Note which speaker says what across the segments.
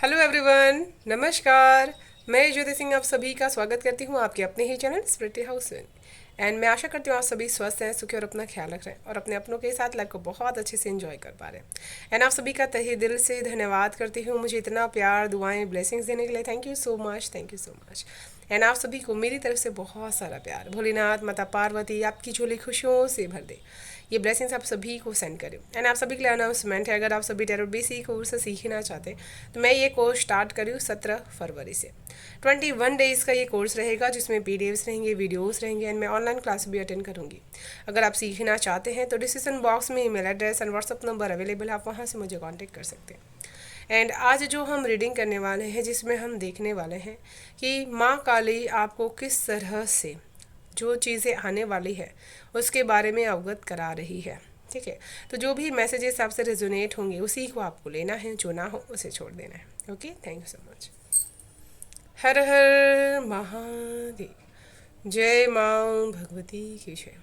Speaker 1: Hello everyone, नमस्कार। मैं ज्योति सिंह आप सभी का स्वागत करती हूँ आपके अपने ही चैनल स्पिरिट हाउस में। एंड मैं आशा करती हूँ आप सभी स्वस्थ हैं, सुखी और अपना ख्याल रख रहे हैं और अपने अपनों के साथ लाइफ को बहुत अच्छे से एंजॉय कर पा रहे हैं। एंड आप सभी का तहे दिल से धन्यवाद करती हूँ मुझे इतना प्यार, दुआएं, ब्लेसिंग्स देने के लिए। Thank you so much, thank you so much. And आप सभी को मेरी तरफ से बहुत सारा प्यार। भोलेनाथ माता पार्वती आपकी झोली खुशियों से भर दे, ये ब्लेसिंग्स आप सभी को सेंड करें। एंड आप सभी के लिए अनाउंसमेंट है, अगर आप सभी टैरो बेसिक कोर्स सीखना चाहते हैं तो मैं ये कोर्स स्टार्ट करी हूँ 17 फरवरी से। 21 डेज़ का ये कोर्स रहेगा जिसमें पीडीएफ्स रहेंगे, वीडियोस रहेंगे एंड मैं ऑनलाइन क्लास भी अटेंड करूँगी। अगर आप सीखना चाहते हैं तो डिस्क्रिप्शन बॉक्स में email address and WhatsApp number available है, आप वहाँ से मुझे कॉन्टेक्ट कर सकते हैं। एंड आज जो हम रीडिंग करने वाले हैं, जिसमें हम देखने वाले हैं कि माँ काली आपको किस तरह से जो चीज़ें आने वाली है उसके बारे में अवगत करा रही है। ठीक है, तो जो भी मैसेजेस आपसे रेजोनेट होंगे उसी को आपको लेना है, जो ना हो उसे छोड़ देना है। Okay, thank you so much. हर हर महादेव। जय माँ भगवती की जय।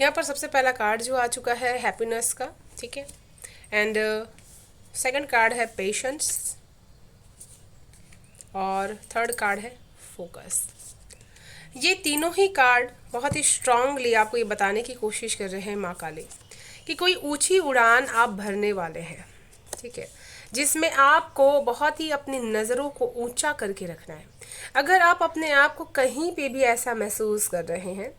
Speaker 1: यहाँ पर सबसे पहला कार्ड जो आ चुका है हैप्पीनेस का। ठीक है, एंड सेकंड कार्ड है पेशेंस और थर्ड कार्ड है फोकस। ये तीनों ही कार्ड बहुत ही स्ट्रांगली आपको ये बताने की कोशिश कर रहे हैं माँ काली कि कोई ऊंची उड़ान आप भरने वाले हैं। ठीक है, जिसमें आपको बहुत ही अपनी नज़रों को ऊंचा करके रखना है। अगर आप अपने आप को कहीं पे भी ऐसा महसूस कर रहे हैं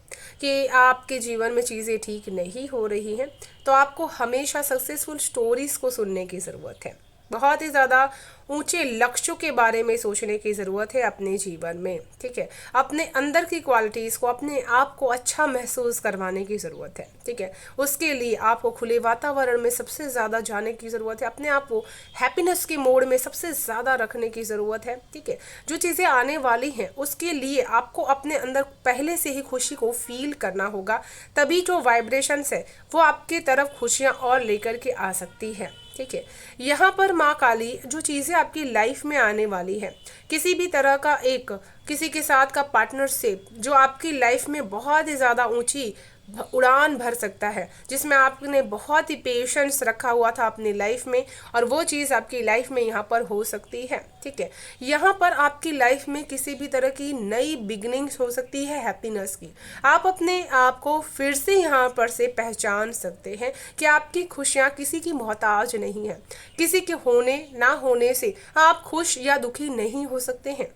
Speaker 1: कि आपके जीवन में चीज़ें ठीक नहीं हो रही हैं, तो आपको हमेशा सक्सेसफुल स्टोरीज को सुनने की ज़रूरत है। बहुत ही ज़्यादा ऊंचे लक्ष्यों के बारे में सोचने की ज़रूरत है अपने जीवन में। ठीक है, अपने अंदर की क्वालिटीज़ को, अपने आप को अच्छा महसूस करवाने की ज़रूरत है। ठीक है, उसके लिए आपको खुले वातावरण में सबसे ज़्यादा जाने की ज़रूरत है, अपने आप को हैप्पीनेस के मोड में सबसे ज़्यादा रखने की ज़रूरत है। ठीक है, जो चीज़ें आने वाली हैं उसके लिए आपको अपने अंदर पहले से ही खुशी को फील करना होगा, तभी जो वाइब्रेशंस है वो आपकी तरफ खुशियाँ और लेकर के आ सकती है। ठीक है, यहाँ पर माँ काली जो चीज़ें आपकी लाइफ में आने वाली है, किसी भी तरह का एक किसी के साथ का पार्टनरशिप जो आपकी लाइफ में बहुत ही ज़्यादा ऊंची उड़ान भर सकता है, जिसमें आपने बहुत ही पेशेंस रखा हुआ था अपनी लाइफ में, और वो चीज़ आपकी लाइफ में यहाँ पर हो सकती है। ठीक है, यहाँ पर आपकी लाइफ में किसी भी तरह की नई बिगनिंग्स हो सकती है हैप्पीनेस की। आप अपने आप को फिर से यहाँ पर से पहचान सकते हैं कि आपकी खुशियाँ किसी की मोहताज नहीं है, किसी के होने ना होने से आप खुश या दुखी नहीं हो सकते हैं।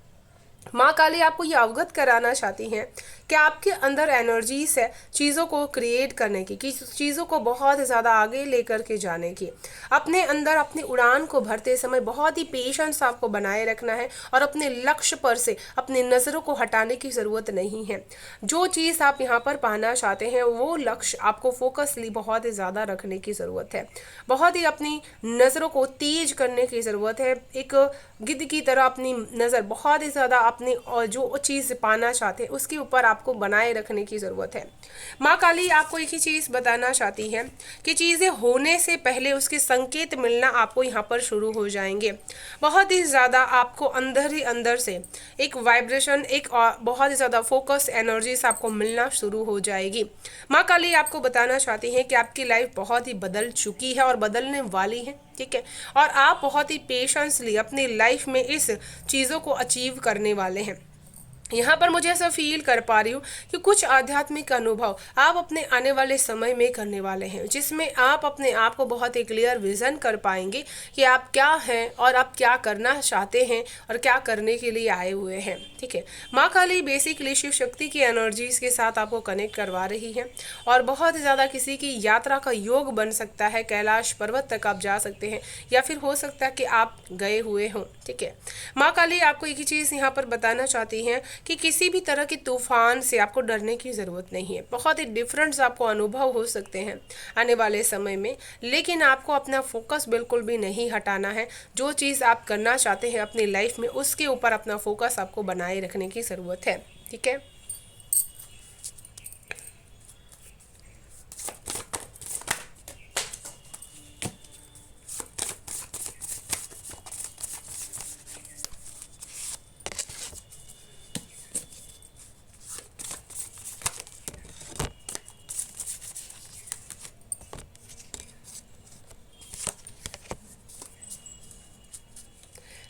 Speaker 1: माँ काली आपको ये अवगत कराना चाहती हैं कि आपके अंदर एनर्जीज है चीज़ों को क्रिएट करने की, चीज़ों को बहुत ज़्यादा आगे लेकर के जाने की। अपने अंदर अपनी उड़ान को भरते समय बहुत ही पेशेंस आपको बनाए रखना है और अपने लक्ष्य पर से अपनी नज़रों को हटाने की ज़रूरत नहीं है। जो चीज़ आप यहाँ पर पाना चाहते हैं वो लक्ष्य आपको फोकसली बहुत ही ज़्यादा रखने की ज़रूरत है, बहुत ही अपनी नज़रों को तेज करने की ज़रूरत है। एक गिद्ध की तरह अपनी नज़र बहुत ही ज़्यादा अपनी और जो चीज़ पाना चाहते हैं उसके ऊपर आपको बनाए रखने की ज़रूरत है। माँ काली आपको एक ही चीज़ बताना चाहती है कि चीज़ें होने से पहले उसके संकेत मिलना आपको यहाँ पर शुरू हो जाएंगे। बहुत ही ज़्यादा आपको अंदर ही अंदर से एक वाइब्रेशन, एक बहुत ही ज़्यादा फोकस एनर्जीज आपको मिलना शुरू हो जाएगी। माँ काली आपको बताना चाहती हैं कि आपकी लाइफ बहुत ही बदल चुकी है और बदलने वाली है। ठीक है, और आप बहुत ही पेशेंसली अपनी लाइफ में इस चीज़ों को अचीव करने वाले हैं। यहाँ पर मुझे ऐसा फील कर पा रही हूँ कि कुछ आध्यात्मिक अनुभव आप अपने आने वाले समय में करने वाले हैं, जिसमें आप अपने आप को बहुत ही क्लियर विजन कर पाएंगे कि आप क्या हैं और आप क्या करना चाहते हैं और क्या करने के लिए आए हुए हैं। ठीक है, माँ काली बेसिकली शिव शक्ति की एनर्जीज के साथ आपको कनेक्ट करवा रही है और बहुत ज़्यादा किसी की यात्रा का योग बन सकता है, कैलाश पर्वत तक आप जा सकते हैं या फिर हो सकता है कि आप गए हुए हों। ठीक है, माँ काली आपको एक ही चीज़ यहाँ पर बताना चाहती हैं कि किसी भी तरह के तूफान से आपको डरने की ज़रूरत नहीं है। बहुत ही डिफरेंट आपको अनुभव हो सकते हैं आने वाले समय में, लेकिन आपको अपना फोकस बिल्कुल भी नहीं हटाना है। जो चीज़ आप करना चाहते हैं अपनी लाइफ में, उसके ऊपर अपना फोकस आपको बनाए रखने की ज़रूरत है। ठीक है,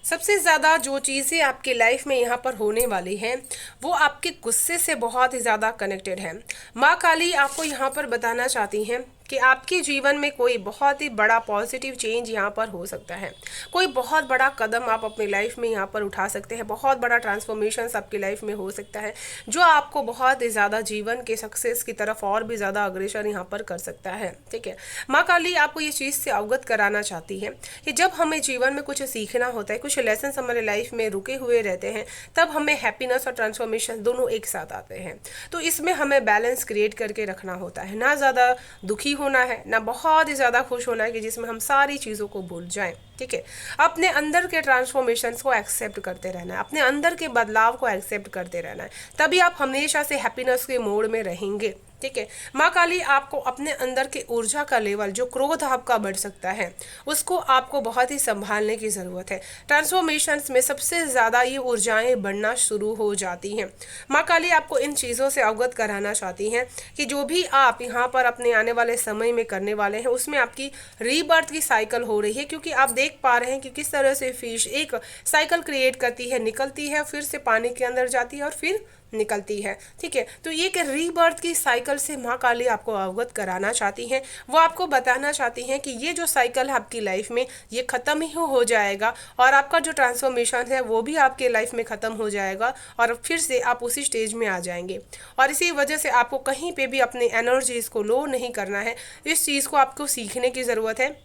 Speaker 1: सबसे ज़्यादा जो चीज़ें आपकी लाइफ में यहाँ पर होने वाली हैं वो आपके गुस्से से बहुत ही ज़्यादा कनेक्टेड है। माँ काली आपको यहाँ पर बताना चाहती हैं कि आपके जीवन में कोई बहुत ही बड़ा पॉजिटिव चेंज यहाँ पर हो सकता है। कोई बहुत बड़ा कदम आप अपनी लाइफ में यहाँ पर उठा सकते हैं, बहुत बड़ा ट्रांसफॉर्मेशन आपकी लाइफ में हो सकता है जो आपको बहुत ही ज़्यादा जीवन के सक्सेस की तरफ और भी ज़्यादा अग्रसर यहाँ पर कर सकता है। ठीक है, माँ काली आपको ये चीज़ से अवगत कराना चाहती है कि जब हमें जीवन में कुछ सीखना होता है, कुछ लेसन हमारे लाइफ में रुके हुए रहते हैं, तब हमें हैप्पीनेस और ट्रांसफॉर्मेशन दोनों एक साथ आते हैं। तो इसमें हमें बैलेंस क्रिएट करके रखना होता है, ना ज़्यादा दुखी होना है ना बहुत ही ज़्यादा खुश होना है कि जिसमें हम सारी चीज़ों को भूल जाएं। ठीक है, अपने अंदर के ट्रांसफॉर्मेशंस को एक्सेप्ट करते रहना है, अपने अंदर के बदलाव को एक्सेप्ट करते रहना है, तभी आप हमेशा से हैप्पीनेस के मोड में रहेंगे। ठीक है, माँ काली आपको अपने अंदर के ऊर्जा का लेवल, जो क्रोध आपका बढ़ सकता है, उसको आपको बहुत ही संभालने की ज़रूरत है। ट्रांसफॉर्मेशंस में सबसे ज़्यादा ये ऊर्जाएं बढ़ना शुरू हो जाती हैं। माँ काली आपको इन चीज़ों से अवगत कराना चाहती हैं कि जो भी आप यहाँ पर अपने आने वाले समय में करने वाले हैं उसमें आपकी रीबर्थ की साइकिल हो रही है, क्योंकि आप देख पा रहे हैं कि किस तरह से फिश एक साइकिल क्रिएट करती है, निकलती है, फिर से पानी के अंदर जाती है और फिर निकलती है। ठीक है, तो ये कि रीबर्थ की साइकिल से माँ काली आपको अवगत कराना चाहती हैं। वो आपको बताना चाहती हैं कि ये जो साइकिल है आपकी लाइफ में, ये ख़त्म ही हो जाएगा और आपका जो ट्रांसफॉर्मेशन है वो भी आपके लाइफ में ख़त्म हो जाएगा और फिर से आप उसी स्टेज में आ जाएंगे। और इसी वजह से आपको कहीं पे भी अपनी एनर्जीज़ को लो नहीं करना है। इस चीज़ को आपको सीखने की ज़रूरत है।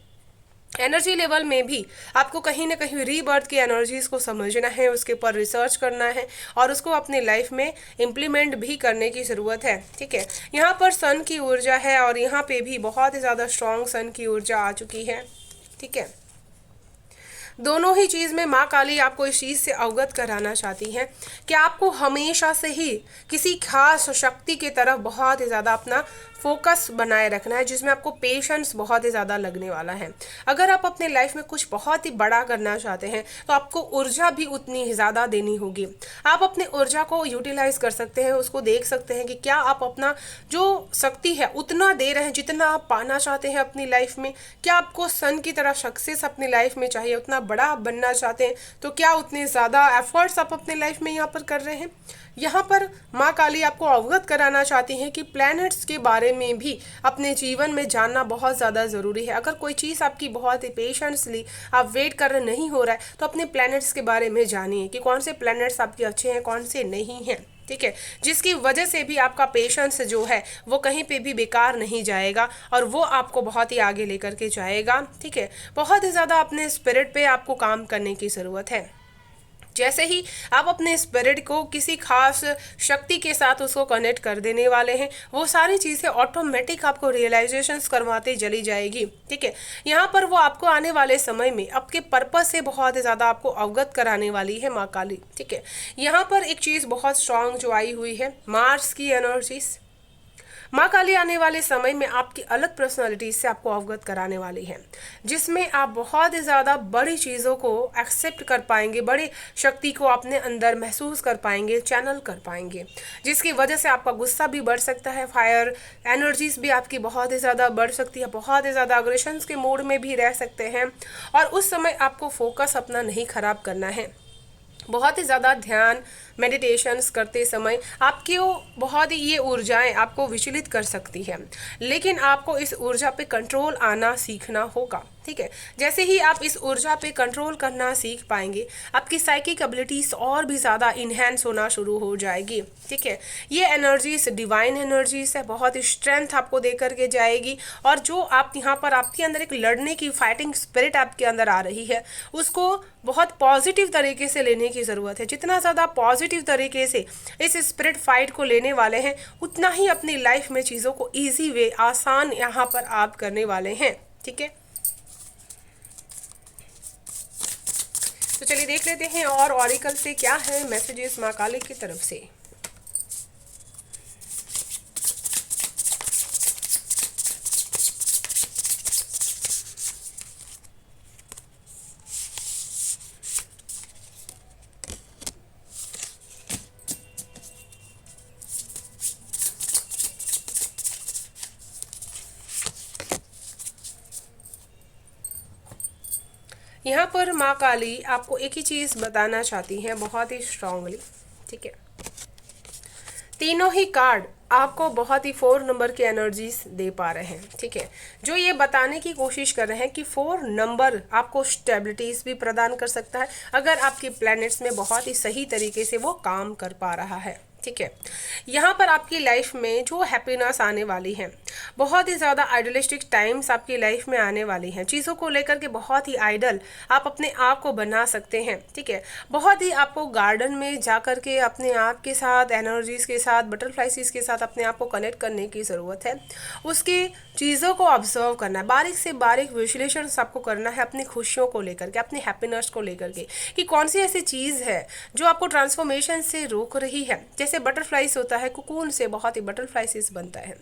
Speaker 1: एनर्जी लेवल में भी आपको कहीं ना कहीं रीबर्थ की एनर्जीज को समझना है, उसके ऊपर रिसर्च करना है और उसको अपनी लाइफ में इम्प्लीमेंट भी करने की ज़रूरत है। ठीक है, यहाँ पर सन की ऊर्जा है और यहाँ पे भी बहुत ही ज़्यादा स्ट्रॉन्ग सन की ऊर्जा आ चुकी है। ठीक है, दोनों ही चीज़ में माँ काली आपको इस चीज़ से अवगत कराना चाहती हैं कि आपको हमेशा से ही किसी खास शक्ति की तरफ बहुत ही ज़्यादा अपना फोकस बनाए रखना है, जिसमें आपको पेशेंस बहुत ही ज़्यादा लगने वाला है। अगर आप अपने लाइफ में कुछ बहुत ही बड़ा करना चाहते हैं तो आपको ऊर्जा भी उतनी ही ज़्यादा देनी होगी। आप अपने ऊर्जा को यूटिलाइज कर सकते हैं, उसको देख सकते हैं कि क्या आप अपना जो शक्ति है उतना दे रहे हैं जितना आप पाना चाहते हैं अपनी लाइफ में। क्या आपको सन की तरह सक्सेस अपनी लाइफ में चाहिए, उतना बड़ा आप बनना चाहते हैं, तो क्या उतने ज़्यादा एफर्ट्स आप अपने लाइफ में यहाँ पर कर रहे हैं। यहाँ पर माँ काली आपको अवगत कराना चाहती हैं कि प्लैनेट्स के बारे में भी अपने जीवन में जानना बहुत ज़्यादा ज़रूरी है। अगर कोई चीज़ आपकी बहुत ही पेशेंसली आप वेट कर रहे नहीं हो रहा है तो अपने प्लैनेट्स के बारे में जानिए कि कौन से प्लैनेट्स आपके अच्छे हैं, कौन से नहीं हैं। ठीक है, जिसकी वजह से भी आपका पेशेंस जो है वो कहीं पे भी बेकार नहीं जाएगा और वो आपको बहुत ही आगे लेकर के जाएगा। ठीक है, बहुत ही ज़्यादा अपने स्पिरिट पे आपको काम करने की ज़रूरत है। जैसे ही आप अपने स्पिरिट को किसी खास शक्ति के साथ उसको कनेक्ट कर देने वाले हैं, वो सारी चीज़ें ऑटोमेटिक आपको रियलाइजेशंस करवाती चली जाएगी। ठीक है, यहाँ पर वो आपको आने वाले समय में आपके पर्पस से बहुत ज़्यादा आपको अवगत कराने वाली है माँ काली। ठीक है, यहाँ पर एक चीज़ बहुत स्ट्रांग जो आई हुई है, मार्स की एनर्जीज। माँ काली आने वाले समय में आपकी अलग पर्सनालिटी से आपको अवगत कराने वाली है, जिसमें आप बहुत ही ज़्यादा बड़ी चीज़ों को एक्सेप्ट कर पाएंगे, बड़ी शक्ति को अपने अंदर महसूस कर पाएंगे, चैनल कर पाएंगे, जिसकी वजह से आपका गुस्सा भी बढ़ सकता है, फायर एनर्जीज भी आपकी बहुत ही ज़्यादा बढ़ सकती है, बहुत ही ज़्यादा अग्रेशंस के मोड में भी रह सकते हैं। और उस समय आपको फोकस अपना नहीं ख़राब करना है। बहुत ही ज़्यादा ध्यान मेडिटेशंस करते समय आपकी वो बहुत ही ये ऊर्जाएं आपको विचलित कर सकती है, लेकिन आपको इस ऊर्जा पे कंट्रोल आना सीखना होगा। ठीक है, जैसे ही आप इस ऊर्जा पे कंट्रोल करना सीख पाएंगे, आपकी साइकिक एबिलिटीज और भी ज़्यादा इन्हेंस होना शुरू हो जाएगी। ठीक है, ये एनर्जीज डिवाइन एनर्जीज है, बहुत ही स्ट्रेंथ आपको दे करके जाएगी। और जो आप यहाँ पर आपके अंदर एक लड़ने की फाइटिंग स्पिरिट आपके अंदर आ रही है, उसको बहुत पॉजिटिव तरीके से लेने की ज़रूरत है। जितना ज़्यादा पॉजिटिव तरीके से इस स्पिरिट फाइट को लेने वाले हैं, उतना ही अपनी लाइफ में चीज़ों को ईजी वे आसान यहाँ पर आप करने वाले हैं। ठीक है, तो चलिए देख लेते हैं और ऑरिकल से क्या है मैसेजेस माँ काली की तरफ से। यहाँ पर माँ काली आपको एक ही चीज़ बताना चाहती हैं बहुत ही स्ट्रांगली। ठीक है, तीनों ही कार्ड आपको बहुत ही 4 नंबर की एनर्जीज दे पा रहे हैं। ठीक है, जो ये बताने की कोशिश कर रहे हैं कि 4 नंबर आपको स्टेबिलिटीज भी प्रदान कर सकता है अगर आपके प्लैनेट्स में बहुत ही सही तरीके से वो काम कर पा रहा है। ठीक है, यहाँ पर आपकी लाइफ में जो हैप्पीनेस आने वाली है, बहुत ही ज़्यादा आइडलिस्टिक टाइम्स आपकी लाइफ में आने वाली हैं। चीज़ों को लेकर के बहुत ही आइडल आप अपने आप को बना सकते हैं। ठीक है, बहुत ही आपको गार्डन में जा कर के अपने आप के साथ एनर्जीज के साथ बटरफ्लाइज के साथ अपने आप को कनेक्ट करने की ज़रूरत है। उसकी चीज़ों को ऑब्जर्व करना है, बारीक से बारीक विश्लेषण आपको करना है अपनी खुशियों को लेकर के, अपनी हैप्पीनेस को लेकर के, कि कौन सी ऐसी चीज़ है जो आपको ट्रांसफॉर्मेशन से रोक रही है। जैसे बटरफ्लाइज होता है, कुकून से बहुत ही बटरफ्लाइज बनता है,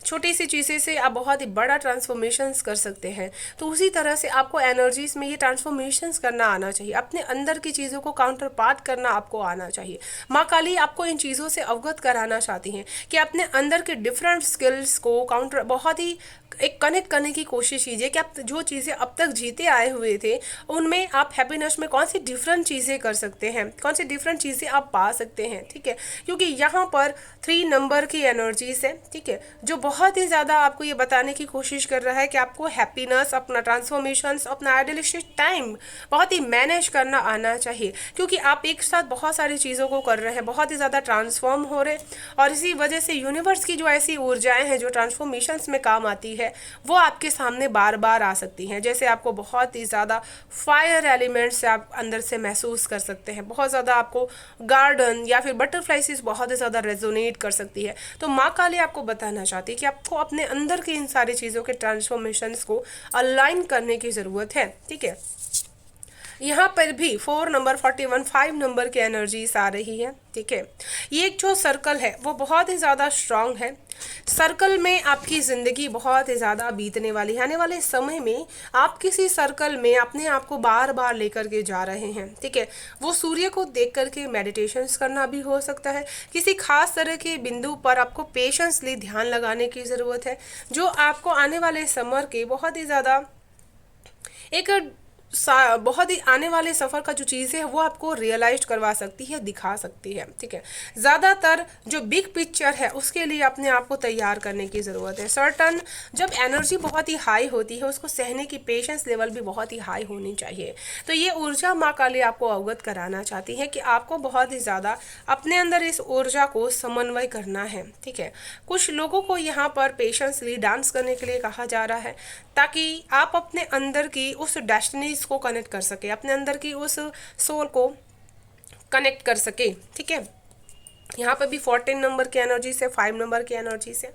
Speaker 1: छोटी सी चीज़ें से आप बहुत ही बड़ा ट्रांसफॉर्मेशंस कर सकते हैं। तो उसी तरह से आपको एनर्जीज में ये ट्रांसफॉर्मेशंस करना आना चाहिए, अपने अंदर की चीज़ों को काउंटर पार्ट करना आपको आना चाहिए। माँ काली आपको इन चीज़ों से अवगत कराना चाहती हैं कि अपने अंदर के डिफरेंट स्किल्स को काउंटर बहुत ही एक कनेक्ट करने की कोशिश कीजिए कि आप जो चीज़ें अब तक जीते आए हुए थे उनमें आप हैप्पीनेस में कौन सी डिफरेंट चीज़ें कर सकते हैं, कौन सी डिफरेंट चीज़ें आप पा सकते हैं। ठीक है, क्योंकि यहाँ पर 3 नंबर की एनर्जीज है। ठीक है, जो बहुत ही ज़्यादा आपको ये बताने की कोशिश कर रहा है कि आपको हैप्पीनेस, अपना ट्रांसफॉर्मेशन, अपना आइडियलिस्टिक टाइम बहुत ही मैनेज करना आना चाहिए, क्योंकि आप एक साथ बहुत सारी चीज़ों को कर रहे हैं, बहुत ही ज़्यादा ट्रांसफॉर्म हो रहे हैं। और इसी वजह से यूनिवर्स की जो ऐसी ऊर्जाएं हैं जो ट्रांसफॉर्मेशंस में काम आती है, वो आपके सामने बार बार आ सकती हैं। जैसे आपको बहुत ही ज़्यादा फायर एलिमेंट्स आप अंदर से महसूस कर सकते हैं, बहुत ज़्यादा आपको गार्डन या फिर बटरफ्लाइज बहुत ही ज़्यादा रेजोनेट कर सकती है। तो माँ काली आपको बताना चाहती है कि आपको अपने अंदर की इन सारी चीज़ों के ट्रांसफॉर्मेशंस को अलाइन करने की ज़रूरत है। ठीक है, यहाँ पर भी 4 नंबर 41 5 नंबर की एनर्जीज आ रही है। ठीक है, ये एक जो सर्कल है वो बहुत ही ज़्यादा स्ट्रांग है। सर्कल में आपकी ज़िंदगी बहुत ही ज़्यादा बीतने वाली है। आने वाले समय में आप किसी सर्कल में अपने आप को बार बार लेकर के जा रहे हैं। ठीक है, वो सूर्य को देख करके मेडिटेशंस करना भी हो सकता है। किसी खास तरह के बिंदु पर आपको पेशेंसली ध्यान लगाने की ज़रूरत है, जो आपको आने वाले समर के बहुत ही ज़्यादा एक बहुत ही आने वाले सफ़र का जो चीज़ है वो आपको रियलाइज करवा सकती है, दिखा सकती है। ठीक है, ज़्यादातर जो बिग पिक्चर है उसके लिए अपने आप को तैयार करने की ज़रूरत है। सर्टन जब एनर्जी बहुत ही हाई होती है, उसको सहने की पेशेंस लेवल भी बहुत ही हाई होनी चाहिए। तो ये ऊर्जा माँ काली आपको अवगत कराना चाहती है कि आपको बहुत ही ज़्यादा अपने अंदर इस ऊर्जा को समन्वय करना है। ठीक है, कुछ लोगों को यहाँ पर पेशेंसली डांस करने के लिए कहा जा रहा है, ताकि आप अपने अंदर की उस डेस्टिनी को कनेक्ट कर सके, अपने अंदर की उस सोल को कनेक्ट कर सके। ठीक है, यहाँ पे भी 14 नंबर की एनर्जी से 5 नंबर की एनर्जी से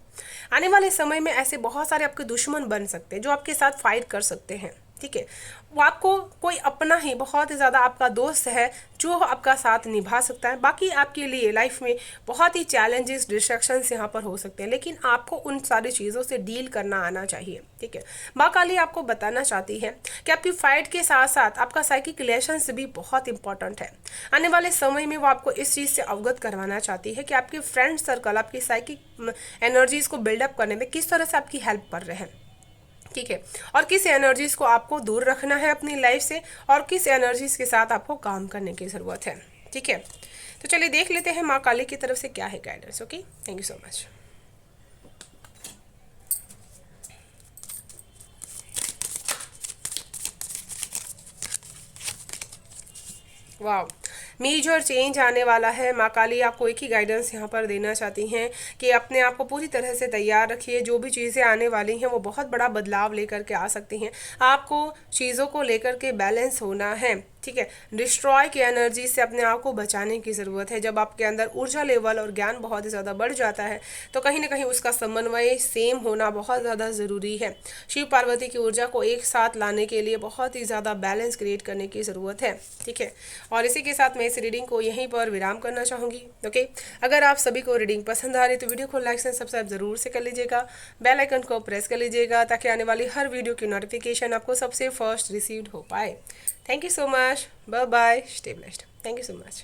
Speaker 1: आने वाले समय में ऐसे बहुत सारे आपके दुश्मन बन सकते हैं जो आपके साथ फाइट कर सकते हैं। ठीक है, वो आपको कोई अपना ही बहुत ही ज़्यादा आपका दोस्त है जो आपका साथ निभा सकता है। बाकी आपके लिए लाइफ में बहुत ही चैलेंजेस, डिस्ट्रैक्शंस यहाँ पर हो सकते हैं, लेकिन आपको उन सारी चीज़ों से डील करना आना चाहिए। ठीक है, माँ काली आपको बताना चाहती है कि आपकी फाइट के साथ साथ आपका साइकिक रिलेशंस भी बहुत इंपॉर्टेंट है। आने वाले समय में वो आपको इस चीज़ से अवगत करवाना चाहती है कि आपके फ्रेंड सर्कल आपकी साइकिक एनर्जीज को बिल्डअप करने में किस तरह से आपकी हेल्प कर रहे हैं। ठीक है, और किस एनर्जीज को आपको दूर रखना है अपनी लाइफ से और किस एनर्जीज के साथ आपको काम करने की ज़रूरत है। ठीक है, तो चलिए देख लेते हैं माँ काली की तरफ से क्या है guidance. Okay, thank you so much. वाह, मेजर चेंज आने वाला है। माँ काली आपको एक ही गाइडेंस यहाँ पर देना चाहती हैं कि अपने आप को पूरी तरह से तैयार रखिए। जो भी चीज़ें आने वाली हैं वो बहुत बड़ा बदलाव लेकर के आ सकती हैं। आपको चीज़ों को लेकर के बैलेंस होना है। ठीक है, डिस्ट्रॉय की एनर्जी से अपने आप को बचाने की ज़रूरत है। जब आपके अंदर ऊर्जा लेवल और ज्ञान बहुत ही ज़्यादा बढ़ जाता है तो कहीं ना कहीं उसका समन्वय सेम होना बहुत ज़्यादा ज़रूरी है। शिव पार्वती की ऊर्जा को एक साथ लाने के लिए बहुत ही ज़्यादा बैलेंस क्रिएट करने की ज़रूरत है। ठीक है, और इसी के साथ मैं इस रीडिंग को यहीं पर विराम करना चाहूँगी। ओके, अगर आप सभी को रीडिंग पसंद आ रही तो वीडियो को लाइक एंड सब्सक्राइब ज़रूर से कर लीजिएगा, बेल आइकन को प्रेस कर लीजिएगा ताकि आने वाली हर वीडियो की नोटिफिकेशन आपको सबसे फर्स्ट रिसीव्ड हो पाए। Thank you so much. Bye bye. Stay blessed. Thank you so much.